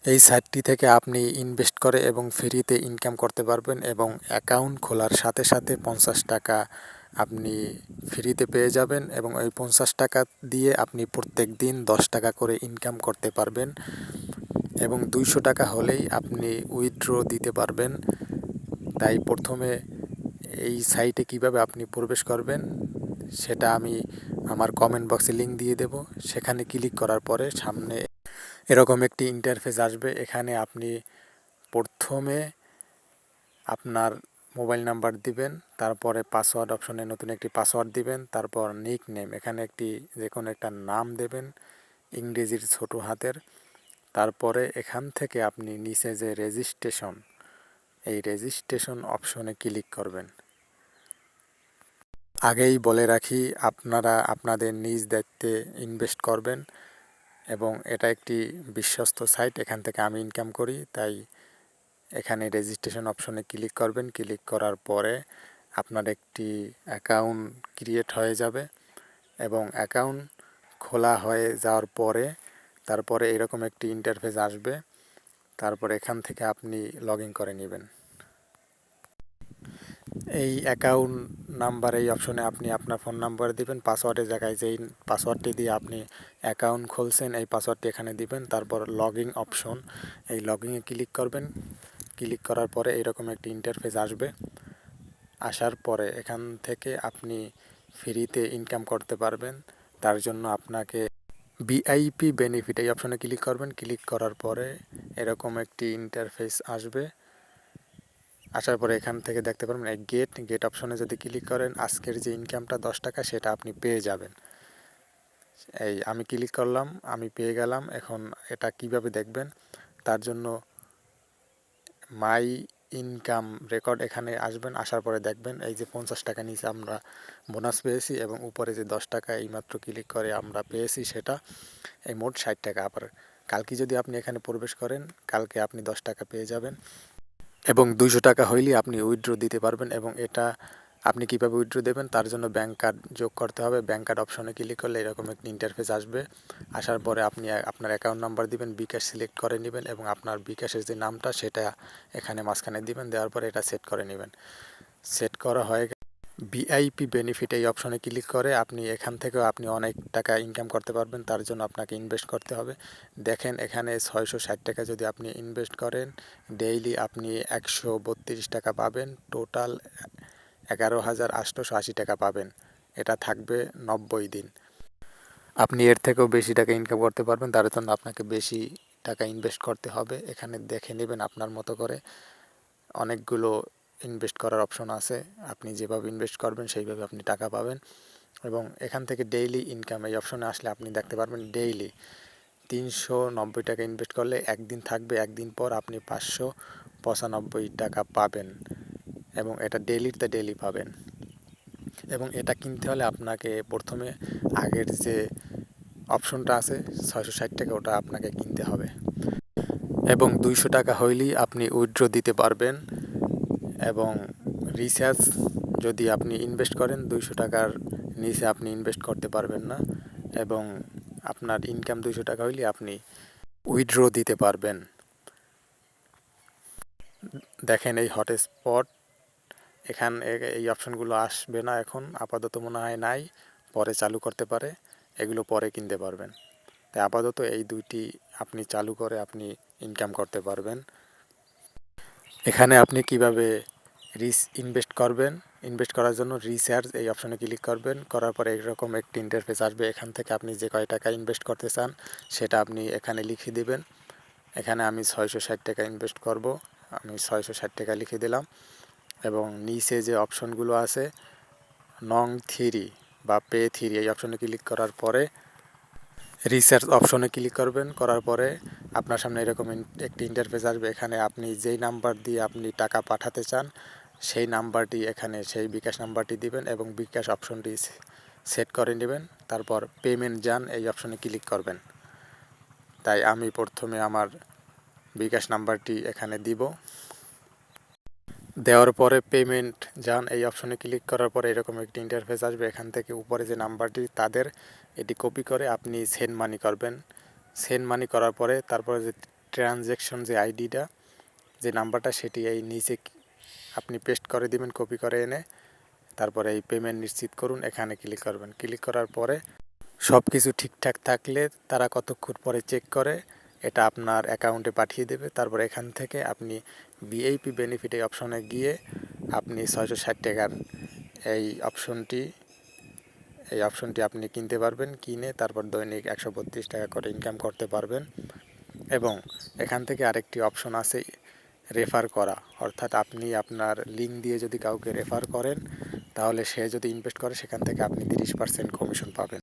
এই সাইটটি থেকে আপনি ইনভেস্ট করে এবং ফ্রিতে ইনকাম করতে পারবেন এবং অ্যাকাউন্ট খোলার সাথে সাথে 50 টাকা আপনি ফ্রিতে পেয়ে যাবেন এবং ওই 50 টাকা দিয়ে আপনি প্রত্যেক দিন 10 টাকা করে ইনকাম করতে পারবেন এবং 200 টাকা হলেই আপনি উইথড্র দিতে পারবেন। তাই প্রথমে এই সাইটে কিভাবে আপনি প্রবেশ করবেন সেটা আমি আমার কমেন্ট বক্সে লিংক দিয়ে দেব। সেখানে ক্লিক করার পরে সামনে এরকম একটি ইন্টারফেস আসবে। এখানে আপনি প্রথমে আপনার মোবাইল নাম্বার দিবেন, তারপরে পাসওয়ার্ড অপশনে নতুন একটি পাসওয়ার্ড দিবেন, তারপর নিক নেম এখানে একটি যে কোনো একটা নাম দেবেন ইংরেজির ছোট হাতের। তারপরে এখান থেকে আপনি নিচে যে রেজিস্ট্রেশন, এই রেজিস্ট্রেশন অপশনে ক্লিক করবেন। আগেই বলে রাখি, আপনারা আপনাদের নিজ দায়িত্বে ইনভেস্ট করবেন এবং এটা একটি বিশ্বস্ত সাইট, এখান থেকে আমি ইনকাম করি। তাই এখানে রেজিস্ট্রেশন অপশনে ক্লিক করবেন। ক্লিক করার পরে আপনার একটি অ্যাকাউন্ট ক্রিয়েট হয়ে যাবে এবং অ্যাকাউন্ট খোলা হয়ে যাওয়ার পরে তারপরে এরকম একটি ইন্টারফেস আসবে। তারপর এখান থেকে আপনি লগ ইন করে নেবেন। এই অ্যাকাউন্ট নাম্বার এই অপশনে আপনি আপনার ফোন নাম্বার দিবেন, পাসওয়ার্ডের জায়গায় যেই পাসওয়ার্ডটি দিয়ে আপনি অ্যাকাউন্ট খুলছেন এই পাসওয়ার্ডটি এখানে দিবেন। তারপর লগ ইন অপশন, এই লগ ইনে ক্লিক করবেন। ক্লিক করার পরে এরকম একটি ইন্টারফেস আসবে। আসার পরে এখান থেকে আপনি ফ্রিতে ইনকাম করতে পারবেন। তার জন্য আপনাকে ভিআইপি বেনিফিট এই অপশনে ক্লিক করবেন। ক্লিক করার পরে এরকম একটি ইন্টারফেস আসবে। আসার পরে এখান থেকে দেখতে পারবেন এই গেট অপশনে যদি ক্লিক করেন আজকের যে ইনকামটা 10 টাকা সেটা আপনি পেয়ে যাবেন। এই আমি ক্লিক করলাম, আমি পেয়ে গেলাম। এখন এটা কিভাবে দেখবেন তার জন্য মাই ইনকাম রেকর্ড এখানে আসবেন। আসার পরে দেখবেন এই যে 50 টাকা নিচে আমরা বোনাস পেয়েছি এবং উপরে যে 10 টাকা এইমাত্র ক্লিক করে আমরা পেয়েছি সেটা এই মোট 60 টাকা। আবার কালকে যদি আপনি এখানে প্রবেশ করেন কালকে আপনি 10 টাকা পেয়ে যাবেন এবং 200 টাকা হইলেই আপনি উইথড্র দিতে পারবেন। এবং এটা আপনি কীভাবে উইথড্র দেবেন তার জন্য ব্যাঙ্ক কার্ড যোগ করতে হবে। ব্যাঙ্ক কার্ড অপশনে ক্লিক করলে এরকম একটি ইন্টারফেস আসবে। আসার পরে আপনি আপনার অ্যাকাউন্ট নাম্বার দিবেন, বিকাশ সিলেক্ট করে নেবেন এবং আপনার বিকাশের যে নামটা সেটা এখানে মাঝখানে দিবেন। দেওয়ার পরে এটা সেট করে নেবেন। সেট করা হয়ে গেলে ভিআইপি বেনিফিট এই অপশনে ক্লিক করে আপনি এখান থেকেও আপনি অনেক টাকা ইনকাম করতে পারবেন। তার জন্য আপনাকে ইনভেস্ট করতে হবে। দেখেন এখানে 660 টাকা যদি আপনি ইনভেস্ট করেন ডেইলি আপনি 132 টাকা পাবেন, টোটাল 11,880 টাকা পাবেন। এটা থাকবে 90 দিন। আপনি এর থেকেও বেশি টাকা ইনকাম করতে পারবেন, তার জন্য আপনাকে বেশি টাকা ইনভেস্ট করতে হবে। এখানে দেখে নেবেন আপনার মতো করে, অনেকগুলো ইনভেস্ট করার অপশন আছে। আপনি যেভাবে ইনভেস্ট করবেন সেইভাবে আপনি টাকা পাবেন। এবং এখান থেকে ডেইলি ইনকাম এই অপশনে আসলে আপনি দেখতে পারবেন ডেইলি 390 টাকা ইনভেস্ট করলে একদিন থাকবে, একদিন পর আপনি 595 টাকা পাবেন এবং এটা ডেইলিতে ডেইলি পাবেন। এবং এটা কিনতে হলে আপনাকে প্রথমে আগের যে অপশনটা আছে 660 টাকা ওটা আপনাকে কিনতে হবে এবং 200 টাকা হইলেই আপনি উইথড্র দিতে পারবেন। এবং রিচার্জ যদি আপনি ইনভেস্ট করেন 200 টাকার নিচে আপনি ইনভেস্ট করতে পারবেন না এবং আপনার ইনকাম 200 টাকা হইলে আপনি উইথড্র দিতে পারবেন। দেখেন এই হটস্পট এখান এই অপশনগুলো আসবে না, এখন আপাতত মনে হয় নাই, পরে চালু করতে পারে, এগুলো পরে কিনতে পারবেন। তাই আপাতত এই দুইটি আপনি চালু করে আপনি ইনকাম করতে পারবেন। এখানে আপনি কিভাবে ইনভেস্ট করবেন, ইনভেস্ট করার জন্য রিচার্জ এই অপশনে ক্লিক করবেন। করার পরে এরকম একটি ইন্টারফেস আসবে। এখান থেকে আপনি যে কয় টাকা ইনভেস্ট করতে চান সেটা আপনি এখানে লিখে দিবেন। এখানে আমি 660 টাকা ইনভেস্ট করব, আমি 660 টাকা লিখে দিলাম এবং নিচে যে অপশনগুলো আছে নং 3 বা পে 3 এই অপশনে ক্লিক করার পরে রিচার্জ অপশনে ক্লিক করবেন। করার পরে আপনার সামনে এরকম একটি ইন্টারফেস আসবে। এখানে আপনি যেই নাম্বার দিয়ে আপনি টাকা পাঠাতে চান সেই নাম্বারটি এখানে সেই বিকাশ নাম্বারটি দিবেন এবং বিকাশ অপশনটি সেট করে নেবেন। তারপর পেমেন্ট যান এই অপশনে ক্লিক করবেন। তাই আমি প্রথমে আমার বিকাশ নাম্বারটি এখানে দিব। দেওয়ার পরে পেমেন্ট যান এই অপশনে ক্লিক করার পরে এরকম একটি ইন্টারফেস আসবে। এখান থেকে উপরে যে নাম্বারটি তাদের এটি কপি করে আপনি সেন্ড মানি করবেন। সেন্ড মানি করার পরে তারপরে যে ট্রানজ্যাকশন যে আইডিটা, যে নাম্বারটা, সেটি এই নিচে আপনি পেস্ট করে দিবেন, কপি করে এনে তারপরে এই পেমেন্ট নিশ্চিত করুন, এখানে ক্লিক করবেন। ক্লিক করার পরে সব কিছু ঠিকঠাক থাকলে তারা কতক্ষণ পরে চেক করে এটা আপনার অ্যাকাউন্টে পাঠিয়ে দেবে। তারপর এখান থেকে আপনি ভিআইপি বেনিফিট এই অপশনে গিয়ে আপনি 660 টাকার এই অপশনটি আপনি কিনতে পারবেন। কিনে তারপর দৈনিক 132 টাকা করে ইনকাম করতে পারবেন। এবং এখান থেকে আরেকটি অপশন আছে রেফার করা, অর্থাৎ আপনি আপনার লিঙ্ক দিয়ে যদি কাউকে রেফার করেন তাহলে সে যদি ইনভেস্ট করে সেখান থেকে আপনি 30% কমিশন পাবেন।